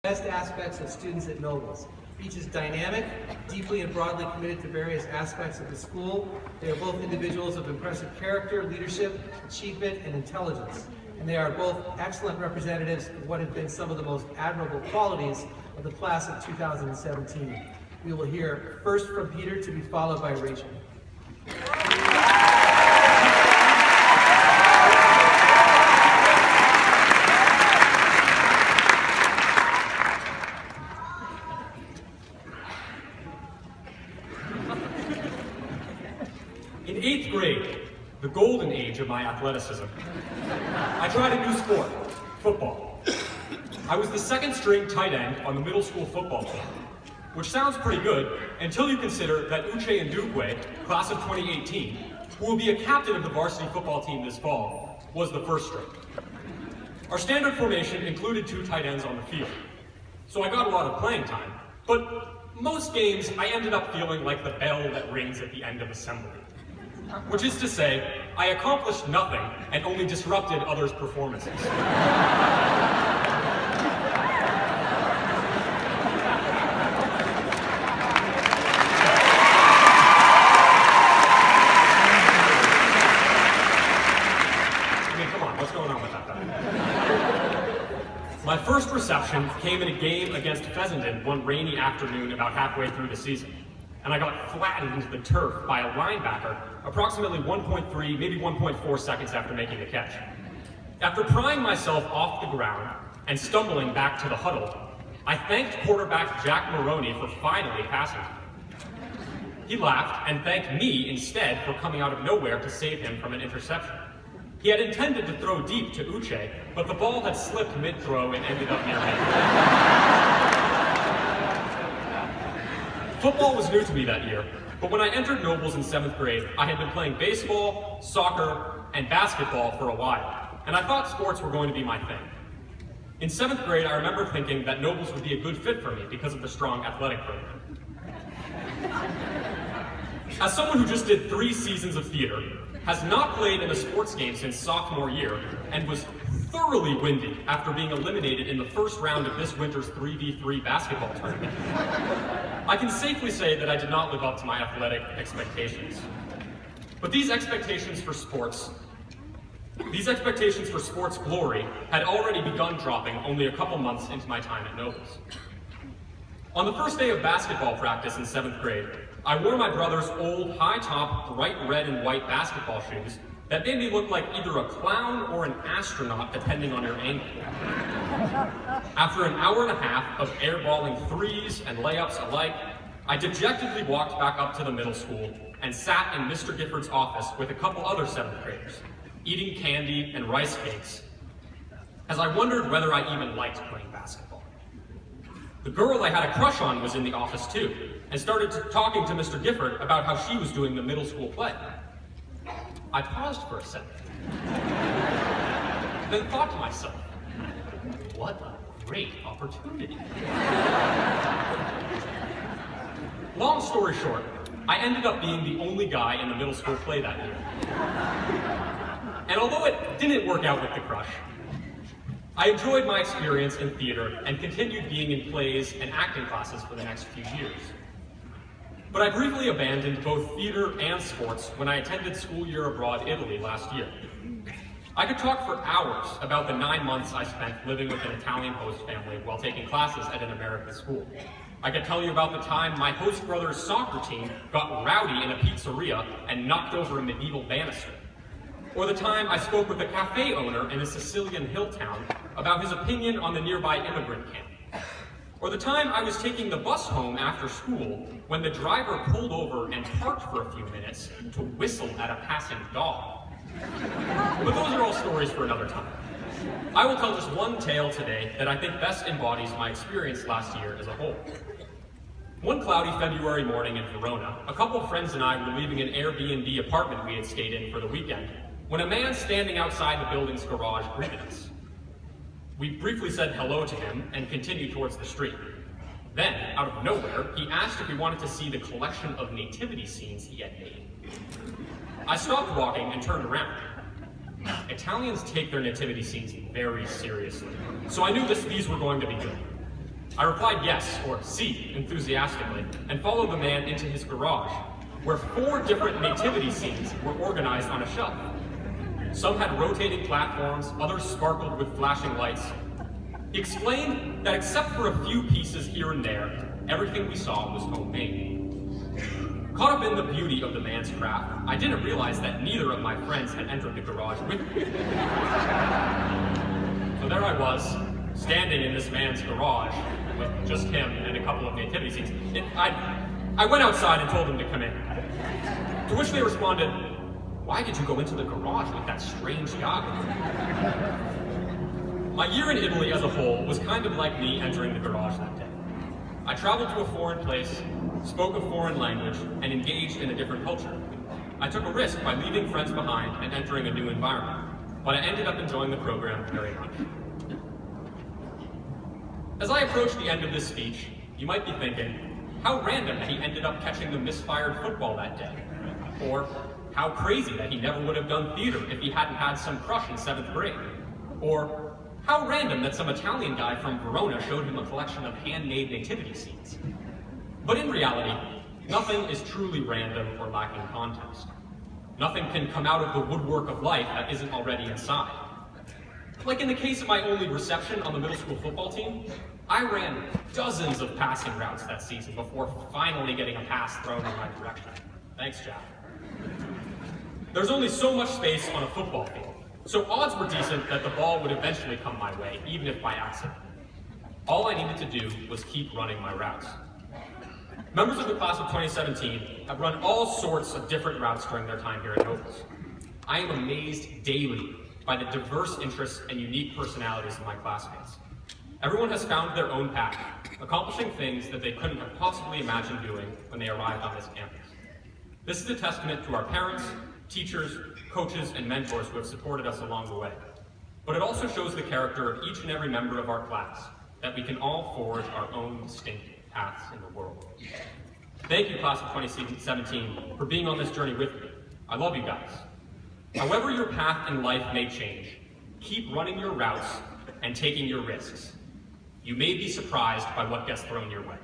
Best aspects of students at Nobles. Each is dynamic, deeply and broadly committed to various aspects of the school. They are both individuals of impressive character, leadership, achievement, and intelligence. And they are both excellent representatives of what have been some of the most admirable qualities of the class of 2017. We will hear first from Peter, to be followed by Rachel. In 8th grade, the golden age of my athleticism, I tried a new sport, football. I was the second string tight end on the middle school football team, which sounds pretty good until you consider that Uche Ndugwe, class of 2018, who will be a captain of the varsity football team this fall, was the first string. Our standard formation included 2 tight ends on the field, so I got a lot of playing time, but most games I ended up feeling like the bell that rings at the end of assembly. Which is to say, I accomplished nothing and only disrupted others' performances. Come on, what's going on with that guy? My first reception came in a game against Fessenden one rainy afternoon about halfway through the season, and I got flattened into the turf by a linebacker approximately 1.3, maybe 1.4 seconds after making the catch. After prying myself off the ground and stumbling back to the huddle, I thanked quarterback Jack Maroney for finally passing me. He laughed and thanked me instead for coming out of nowhere to save him from an interception. He had intended to throw deep to Uche, but the ball had slipped mid-throw and ended up near me. Football was new to me that year, but when I entered Nobles in 7th grade, I had been playing baseball, soccer, and basketball for a while, and I thought sports were going to be my thing. In 7th grade, I remember thinking that Nobles would be a good fit for me because of the strong athletic program. As someone who just did 3 seasons of theater, has not played in a sports game since sophomore year, and was thoroughly winded after being eliminated in the first round of this winter's 3v3 basketball tournament, I can safely say that I did not live up to my athletic expectations. But these expectations for sports glory had already begun dropping only a couple months into my time at Nobles. On the first day of basketball practice in 7th grade, I wore my brother's old high-top bright red and white basketball shoes that made me look like either a clown or an astronaut, depending on your angle. After an hour and a half of airballing threes and layups alike, I dejectedly walked back up to the middle school and sat in Mr. Gifford's office with a couple other 7th graders, eating candy and rice cakes, as I wondered whether I even liked playing basketball. The girl I had a crush on was in the office too, and started talking to Mr. Gifford about how she was doing the middle school play. I paused for a second, then thought to myself, what a great opportunity. Long story short, I ended up being the only guy in the middle school play that year. And although it didn't work out with the crush, I enjoyed my experience in theater and continued being in plays and acting classes for the next few years. But I briefly abandoned both theater and sports when I attended school year abroad Italy last year. I could talk for hours about the 9 months I spent living with an Italian host family while taking classes at an American school. I could tell you about the time my host brother's soccer team got rowdy in a pizzeria and knocked over a medieval banister. Or the time I spoke with a cafe owner in a Sicilian hill town about his opinion on the nearby immigrant camp. Or the time I was taking the bus home after school when the driver pulled over and parked for a few minutes to whistle at a passing dog. But those are all stories for another time. I will tell just one tale today that I think best embodies my experience last year as a whole. One cloudy February morning in Verona, a couple of friends and I were leaving an Airbnb apartment we had stayed in for the weekend, when a man standing outside the building's garage greeted us. We briefly said hello to him and continued towards the street. Then, out of nowhere, he asked if we wanted to see the collection of nativity scenes he had made. I stopped walking and turned around. Italians take their nativity scenes very seriously, so I knew these were going to be good. I replied yes, or si, enthusiastically, and followed the man into his garage, where 4 different nativity scenes were organized on a shelf. Some had rotating platforms, others sparkled with flashing lights. He explained that except for a few pieces here and there, everything we saw was homemade. Caught up in the beauty of the man's craft, I didn't realize that neither of my friends had entered the garage with me. So there I was, standing in this man's garage, with just him and a couple of nativity scenes. I went outside and told them to come in. To which they responded, "Why did you go into the garage with that strange guy?" My year in Italy as a whole was kind of like me entering the garage that day. I traveled to a foreign place, spoke a foreign language, and engaged in a different culture. I took a risk by leaving friends behind and entering a new environment, but I ended up enjoying the program very much. As I approach the end of this speech, you might be thinking, how random that he ended up catching the misfired football that day. Or, how crazy that he never would have done theater if he hadn't had some crush in 7th grade. Or, how random that some Italian guy from Verona showed him a collection of handmade nativity scenes. But in reality, nothing is truly random or lacking context. Nothing can come out of the woodwork of life that isn't already inside. Like in the case of my only reception on the middle school football team, I ran dozens of passing routes that season before finally getting a pass thrown in my direction. Thanks, Jack. There's only so much space on a football field, so odds were decent that the ball would eventually come my way, even if by accident. All I needed to do was keep running my routes. Members of the class of 2017 have run all sorts of different routes during their time here at Nobles. I am amazed daily by the diverse interests and unique personalities of my classmates. Everyone has found their own path, accomplishing things that they couldn't have possibly imagined doing when they arrived on this campus. This is a testament to our parents, teachers, coaches, and mentors who have supported us along the way. But it also shows the character of each and every member of our class, that we can all forge our own distinct paths in the world. Thank you, class of 2017, for being on this journey with me. I love you guys. However your path in life may change, keep running your routes and taking your risks. You may be surprised by what gets thrown your way.